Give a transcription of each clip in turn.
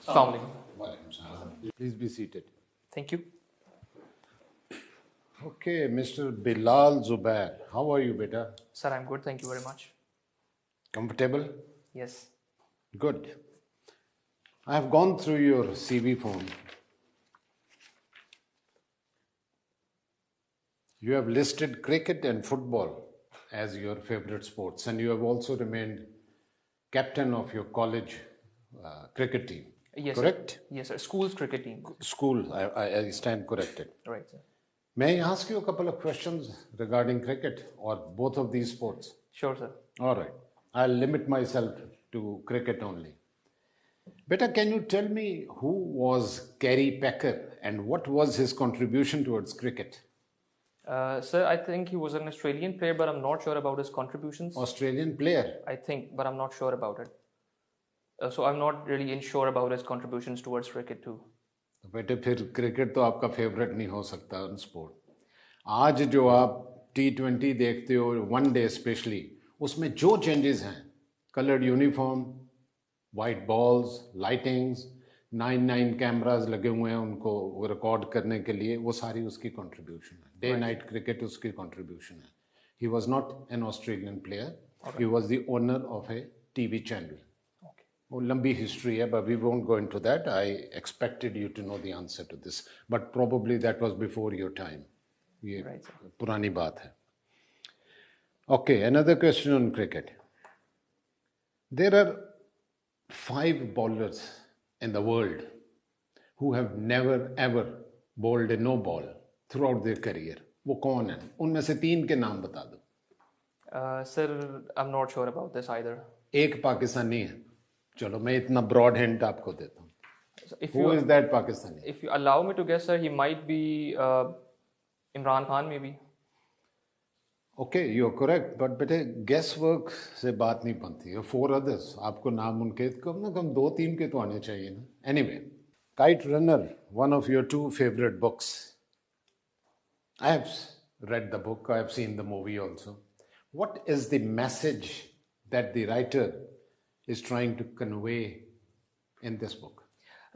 Assalamu alaikum. Please be seated. Thank you. Okay, Mr. Bilal Zubair, how are you, beta? Sir, I'm good. Thank you very much. Comfortable? Yes. Good. I have gone through your CV form. You have listed cricket and football as your favorite sports, and you have also remained captain of your college cricket team. Yes. Correct? Sir. Yes, sir. School's cricket team. School, I stand corrected. Right, sir. May I ask you a couple of questions regarding cricket or both of these sports? Sure, sir. All right. I'll limit myself to cricket only. Beta, can you tell me who was Kerry Packer and what was his contribution towards cricket? Sir, I think he was an Australian player, but I'm not sure about his contributions. Australian player? I think, but I'm not sure about it. So I'm not really sure about his contributions towards cricket too. बेटे फिर cricket तो आपका favourite नहीं हो सकता sport. आज जो आप T20 देखते हो, वन डे स्पेशली, उसमें जो चेंजेस हैं, coloured uniform, white balls, lightings, 9 cameras लगे हुए हैं उनको रिकॉर्ड करने के लिए, वो सारी उसकी कंट्रीब्यूशन है. डे नाइट क्रिकेट उसकी कंट्रीब्यूशन है. He was not an Australian player, he was the owner of A TV channel. वो लंबी हिस्ट्री है, but we won't go into that. I expected you to know the answer to this, but probably that was before your time. ये पुरानी बात है. Okay, another question on cricket. There are 5 bowlers in the world who have never ever bowled a no ball throughout their career. वो कौन है? उनमें से 3 के नाम बता दो. Sir, I'm not sure about this either. एक पाकिस्तानी है. चलो मैं इतना ब्रॉड हिंट आपको देता हूँ. Who is that Pakistani? If you allow me to guess, sir, he might be Imran Khan, maybe. Okay, you're correct, but बेटे guess work से बात नहीं बनती है. 4 others, आपको नाम उनके कम ना कम 2-3 के तो आने चाहिए ना. Anyway, Kite Runner, one of your 2 favorite books. I have read the book, I have seen the movie also. What is the message that the writer is trying to convey in this book?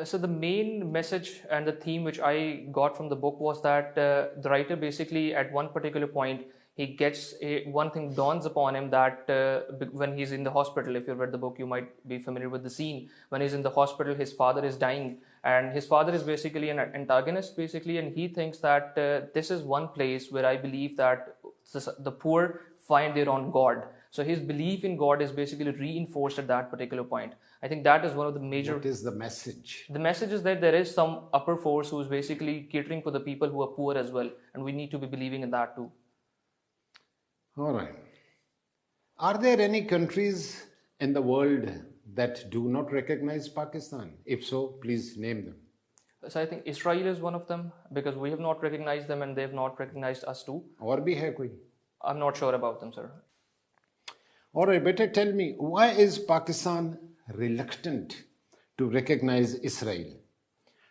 So the main message and the theme which I got from the book was that the writer basically at one particular point he gets one thing dawns upon him that when he's in the hospital, if you've read the book you might be familiar with the scene when he's in the hospital, his father is dying and his father is basically an antagonist basically, and he thinks that this is one place where I believe that the poor find their own God. So his belief in God is basically reinforced at that particular point. I think that is one of the major... What is the message? The message is that there is some upper force who is basically catering for the people who are poor as well. And we need to be believing in that too. All right. Are there any countries in the world that do not recognize Pakistan? If so, please name them. So I think Israel is one of them because we have not recognized them and they have not recognized us too. Or bhi hai koi? I'm not sure about them, sir. All right, better tell me, why is Pakistan reluctant to recognize Israel?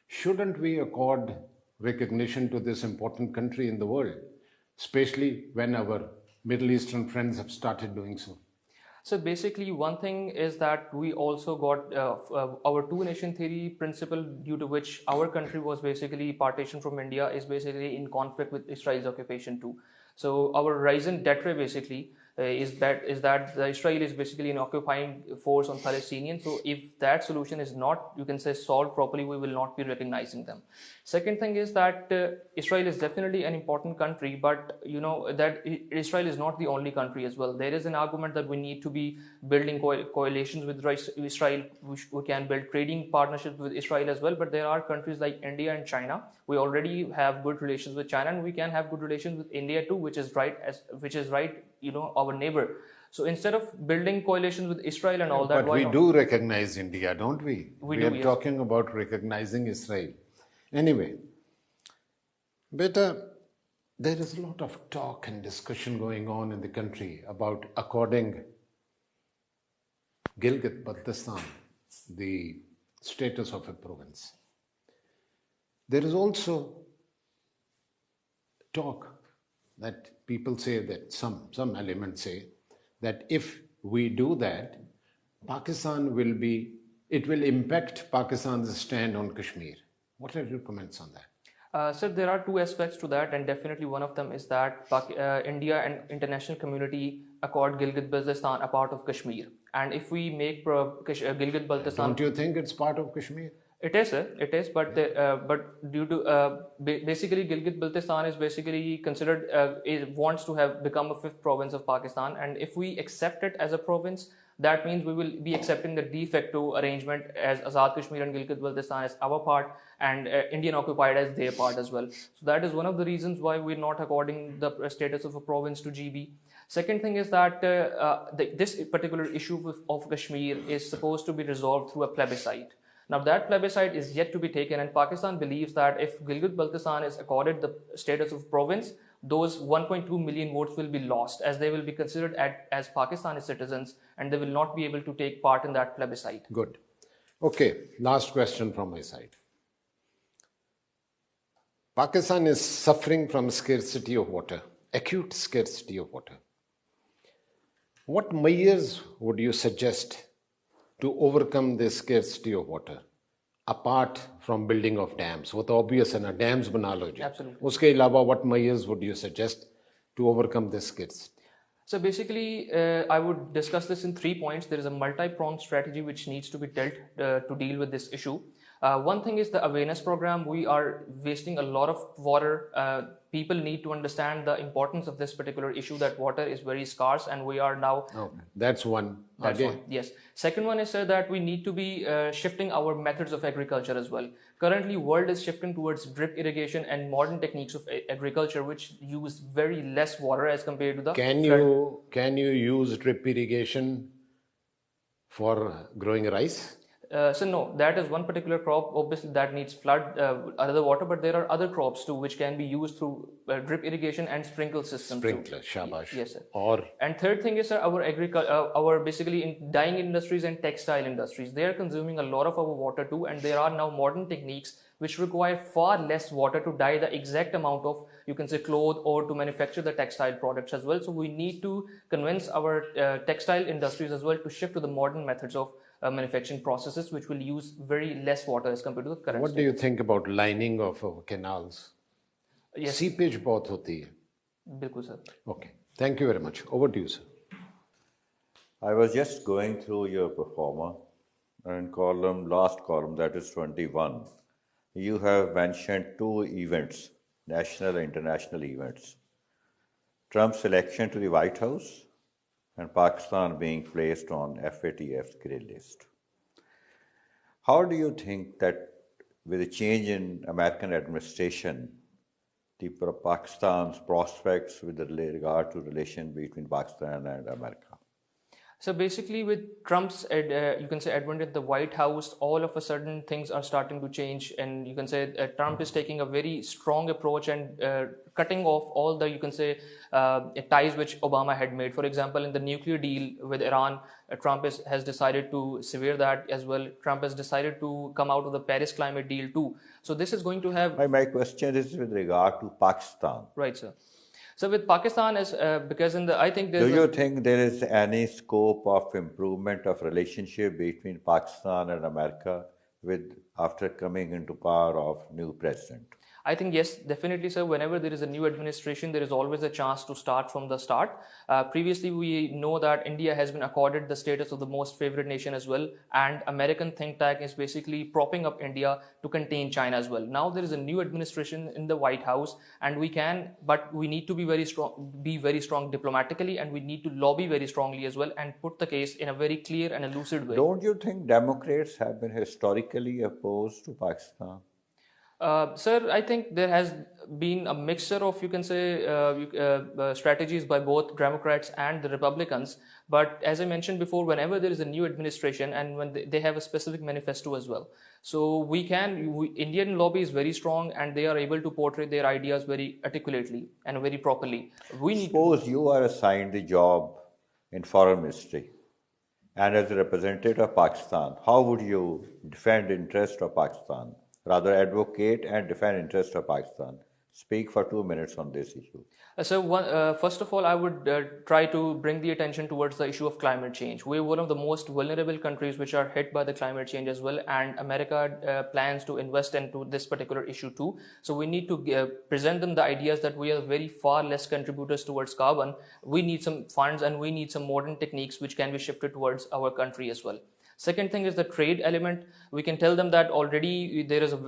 Shouldn't we accord recognition to this important country in the world, especially when our Middle Eastern friends have started doing so? So basically, one thing is that we also got our two-nation theory principle, due to which our country was basically partitioned from India, is basically in conflict with Israel's occupation too. So our raison d'etre basically is that Israel is basically an occupying force on Palestinians. So if that solution is not, you can say, solved properly, we will not be recognizing them. Second thing is that Israel is definitely an important country, but you know that Israel is not the only country as well. There is an argument that we need to be building coalitions with Israel. We can build trading partnerships with Israel as well, but there are countries like India and China. We already have good relations with China, and we can have good relations with India too, which is right, you know, our neighbor. So instead of building coalitions with Israel and all that, but we do recognize India, don't we? We are talking about recognizing Israel. Anyway, beta, there is a lot of talk and discussion going on in the country about according Gilgit-Baltistan the status of a province. There is also talk that people say that some elements say that if we do that, Pakistan will be it will impact Pakistan's stand on Kashmir. What are your comments on that? Sir, there are two aspects to that, and definitely one of them is that India and international community accord Gilgit-Baltistan a part of Kashmir. And if we make Gilgit-Baltistan... Don't you think it's part of Kashmir? It is, sir. It is, but due to basically Gilgit-Baltistan is basically considered it wants to have become a fifth province of Pakistan, and if we accept it as a province, that means we will be accepting the de facto arrangement as Azad Kashmir and Gilgit-Baltistan as our part and Indian occupied as their part as well. So that is one of the reasons why we're not according the status of a province to GB. Second thing is that this particular issue of Kashmir is supposed to be resolved through a plebiscite. Now that plebiscite is yet to be taken, and Pakistan believes that if Gilgit-Baltistan is accorded the status of province, those 1.2 million votes will be lost as they will be considered as Pakistani citizens and they will not be able to take part in that plebiscite. Good. Okay, last question from my side. Pakistan is suffering from scarcity of water, acute scarcity of water. What measures would you suggest to overcome this scarcity of water, apart from building of dams? What obvious है ना, dams बना लो जी. Absolutely. उसके अलावा what measures would you suggest to overcome this scarcity? So basically, I would discuss this in 3 points. There is a multi-pronged strategy which needs to be dealt to deal with this issue. One thing is the awareness program. We are wasting a lot of water. People need to understand the importance of this particular issue, that water is very scarce and we are now... Okay. That's one. That's one, yes. Second one is that we need to be shifting our methods of agriculture as well. Currently, world is shifting towards drip irrigation and modern techniques of agriculture which use very less water as compared to the... Can you use drip irrigation for growing rice? So no, that is one particular crop, obviously that needs flood, other water, but there are other crops too which can be used through drip irrigation and sprinkle systems. Sprinkler, shabash. Yes, sir. Or and third thing is, sir, our basically in dyeing industries and textile industries, they are consuming a lot of our water too, and there are now modern techniques which require far less water to dye the exact amount of, you can say, cloth or to manufacture the textile products as well. So we need to convince our textile industries as well to shift to the modern methods of manufacturing processes which will use very less water as compared to the current. What do you think about lining of canals? Yes. Seepage बहुत होती है. बिल्कुल sir. Okay. Thank you very much. Over to you, sir. I was just going through your performer and last column, that is 21. You have mentioned 2 events, national and international events. Trump's election to the White House and Pakistan being placed on FATF's grey list. How do you think that with a change in American administration, Pakistan's prospects with regard to relation between Pakistan and America? So basically with Trump's, you can say, advent at the White House, all of a sudden things are starting to change, and you can say Trump is taking a very strong approach and cutting off all the, you can say, ties which Obama had made. For example, in the nuclear deal with Iran, Trump has decided to sever that as well. Trump has decided to come out of the Paris climate deal too. So this is going to have... My question is with regard to Pakistan. Right, sir. So with Pakistan, because I think do you think there is any scope of improvement of relationship between Pakistan and America after coming into power of new president? I think yes, definitely, sir. Whenever there is a new administration, there is always a chance to start from the start. Previously, we know that India has been accorded the status of the most favored nation as well, and American think tank is basically propping up India to contain China as well. Now there is a new administration in the White House, and but we need to be very strong diplomatically, and we need to lobby very strongly as well and put the case in a very clear and a lucid way. Don't you think Democrats have been historically opposed to Pakistan? Sir, I think there has been a mixture of, you can say, strategies by both Democrats and the Republicans. But as I mentioned before, whenever there is a new administration and when they have a specific manifesto as well. So Indian lobby is very strong and they are able to portray their ideas very articulately and very properly. Suppose you are assigned the job in foreign ministry and as a representative of Pakistan, how would you defend the interest of Pakistan? Rather advocate and defend interest of Pakistan. Speak for 2 minutes on this issue. First of all, I would try to bring the attention towards the issue of climate change. We're one of the most vulnerable countries which are hit by the climate change as well, and America plans to invest into this particular issue too. So we need to present them the ideas that we are very far less contributors towards carbon. We need some funds and we need some modern techniques which can be shifted towards our country as well. Second thing is the trade element. We can tell them that already there is a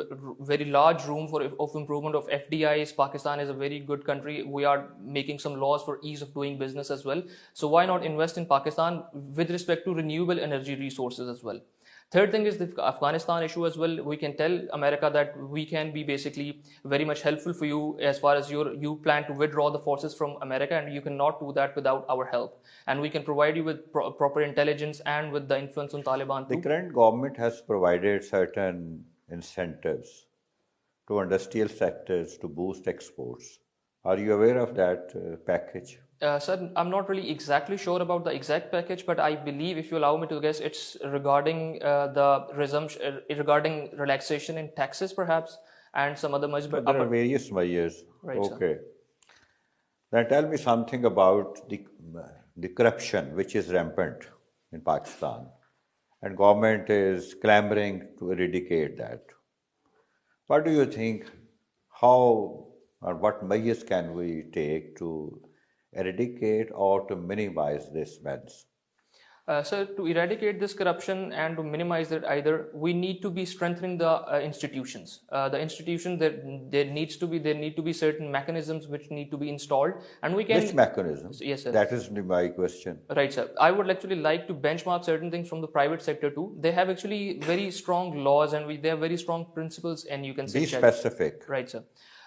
very large room of improvement of FDIs. Pakistan is a very good country. We are making some laws for ease of doing business as well. So why not invest in Pakistan with respect to renewable energy resources as well? Third thing is the Afghanistan issue as well. We can tell America that we can be basically very much helpful for you as far as you plan to withdraw the forces from America, and you cannot do that without our help. And we can provide you with proper intelligence and with the influence on Taliban too. The current government has provided certain incentives to industrial sectors to boost exports. Are you aware of that package? Sir, I'm not really exactly sure about the exact package, but I believe, if you allow me to guess, it's regarding the resumption, regarding relaxation in taxes, perhaps, and some other measures. But there are various measures. Right, okay. Then tell me something about the corruption which is rampant in Pakistan, and government is clamoring to eradicate that. What do you think? How or what measures can we take to eradicate or to minimize this menace? So to eradicate this corruption and to minimize it, either we need to be strengthening the institutions. The institutions, there need to be certain mechanisms which need to be installed, and we can. Which mechanisms? Yes, sir. That is my question. Right, sir. I would actually like to benchmark certain things from the private sector too. They have actually very strong laws and they have very strong principles, and you can say. Be specific. Right, sir.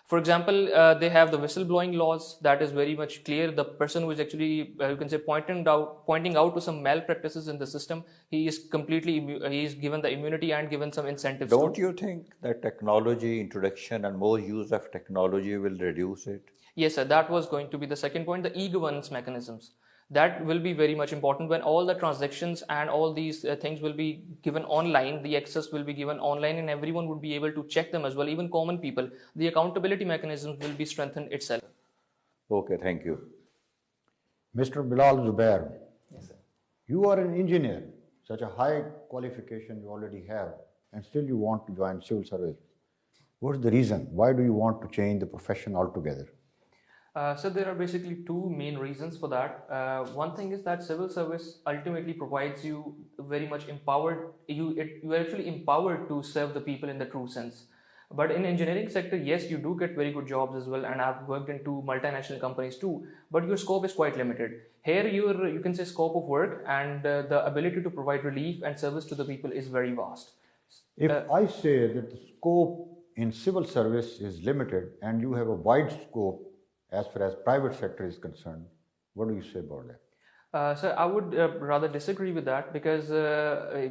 For example, they have the whistleblowing laws. That is very much clear. The person who is actually, you can say, pointing out to some malpractices in the system, he is given the immunity and given some incentives. Don't you think that technology introduction and more use of technology will reduce it? Yes, sir. That was going to be the second point, the e-governance mechanisms. That will be very much important when all the transactions and all these things will be given online. The access will be given online and everyone would be able to check them as well, even common people. The accountability mechanisms will be strengthened itself. Okay, thank you. Mr. Bilal Zubair, Yes, sir. you are an engineer, such a high qualification you already have, and still you want to join civil service. What's the reason? Why do you want to change the profession altogether? So there are basically two main reasons for that. One thing is that civil service ultimately provides you very much empowered. You are actually empowered to serve the people in the true sense. But in engineering sector, yes, you do get very good jobs as well, and I've worked in two multinational companies too. But your scope is quite limited. Here, you can say scope of work and the ability to provide relief and service to the people is very vast. If I say that the scope in civil service is limited and you have a wide scope as far as private sector is concerned, what do you say about that? So I would rather disagree with that, because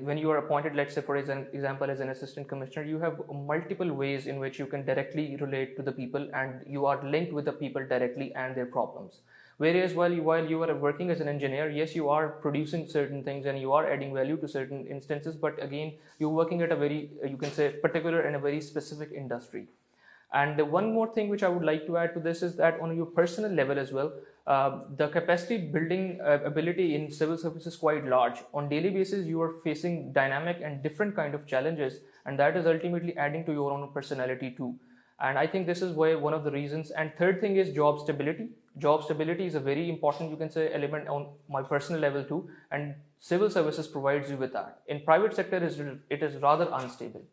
when you are appointed, let's say for example, as an assistant commissioner, you have multiple ways in which you can directly relate to the people and you are linked with the people directly and their problems. Whereas while you are working as an engineer, yes, you are producing certain things and you are adding value to certain instances, but again, you're working at a very, you can say, particular and a very specific industry. And one more thing which I would like to add to this is that on your personal level as well, the capacity building ability in civil service is quite large. On daily basis, you are facing dynamic and different kind of challenges, and that is ultimately adding to your own personality too. And I think this is why one of the reasons. And third thing is job stability. Job stability is a very important, you can say, element on my personal level too. And civil services provides you with that. In private sector, it is rather unstable.